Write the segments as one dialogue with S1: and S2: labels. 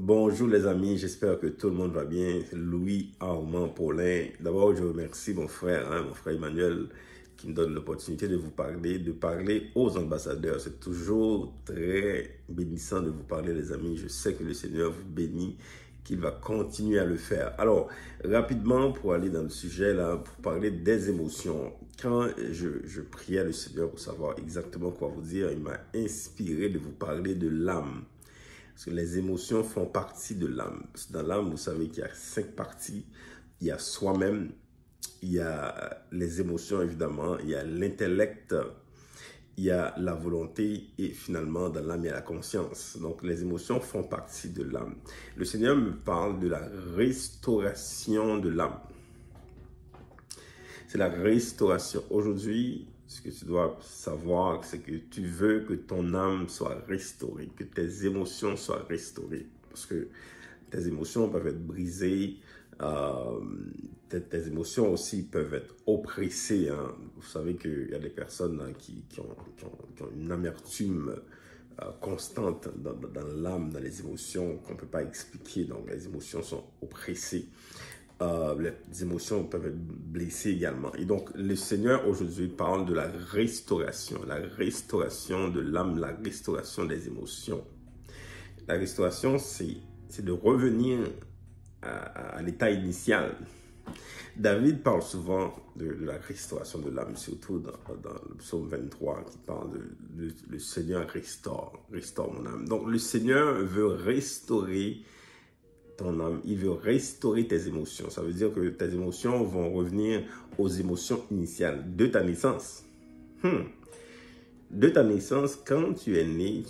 S1: Bonjour les amis, j'espère que tout le monde va bien. Louis Armand Paulin. D'abord, je remercie mon frère Emmanuel, qui me donne l'opportunité de vous parler, de parler aux ambassadeurs. C'est toujours très bénissant de vous parler les amis. Je sais que le Seigneur vous bénit, qu'il va continuer à le faire. Alors, rapidement, pour aller dans le sujet là, pour parler des émotions. Quand je priais le Seigneur pour savoir exactement quoi vous dire, il m'a inspiré de vous parler de l'âme. Parce que les émotions font partie de l'âme. Dans l'âme, vous savez qu'il y a 5 parties. Il y a soi-même, il y a les émotions évidemment, il y a l'intellect, il y a la volonté et finalement dans l'âme, il y a la conscience. Donc les émotions font partie de l'âme. Le Seigneur me parle de la restauration de l'âme. C'est la restauration. Aujourd'hui, ce que tu dois savoir, c'est que tu veux que ton âme soit restaurée, que tes émotions soient restaurées. Parce que tes émotions peuvent être brisées, tes émotions aussi peuvent être oppressées. Hein. Vous savez qu'il y a des personnes hein, qui ont une amertume constante dans l'âme, dans les émotions qu'on ne peut pas expliquer. Donc les émotions sont oppressées. Les émotions peuvent être blessées également. Et donc, le Seigneur aujourd'hui parle de la restauration de l'âme, la restauration des émotions. La restauration, c'est de revenir à l'état initial. David parle souvent de la restauration de l'âme, surtout dans le psaume 23, qui parle de le Seigneur restaure mon âme. Donc, le Seigneur veut restaurer ton âme, il veut restaurer tes émotions. Ça veut dire que tes émotions vont revenir aux émotions initiales de ta naissance. De ta naissance, quand tu es né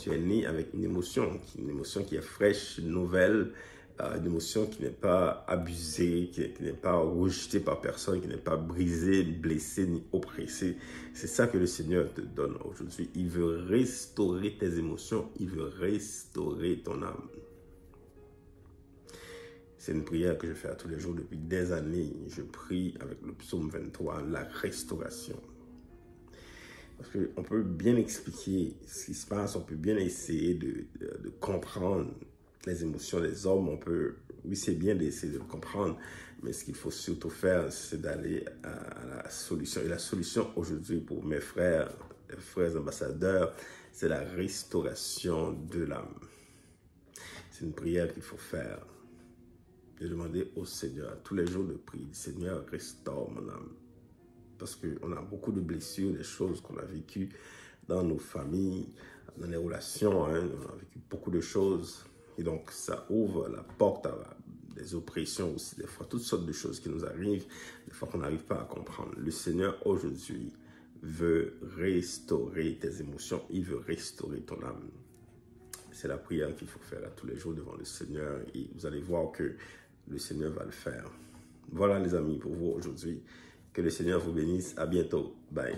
S1: avec une émotion qui est fraîche, nouvelle, une émotion qui n'est pas abusée, qui n'est pas rejetée par personne, qui n'est pas brisée, blessée, ni oppressée. C'est ça que le Seigneur te donne aujourd'hui. Il veut restaurer tes émotions, il veut restaurer ton âme. C'est une prière que je fais à tous les jours depuis des années. Je prie avec le psaume 23, la restauration. Parce qu'on peut bien expliquer ce qui se passe, on peut bien essayer de comprendre les émotions des hommes. Oui, c'est bien d'essayer de comprendre, mais ce qu'il faut surtout faire, c'est d'aller à la solution. Et la solution aujourd'hui pour mes frères, les frères ambassadeurs, c'est la restauration de l'âme. C'est une prière qu'il faut faire. De demander au Seigneur, tous les jours de prier, Seigneur, restaure mon âme. Parce qu'on a beaucoup de blessures, des choses qu'on a vécues dans nos familles, dans les relations, hein, on a vécu beaucoup de choses. Et donc, ça ouvre la porte à des oppressions aussi, des fois, toutes sortes de choses qui nous arrivent, des fois qu'on n'arrive pas à comprendre. Le Seigneur, aujourd'hui, veut restaurer tes émotions, il veut restaurer ton âme. C'est la prière qu'il faut faire à tous les jours devant le Seigneur et vous allez voir que le Seigneur va le faire. Voilà les amis pour vous aujourd'hui. Que le Seigneur vous bénisse. À bientôt. Bye.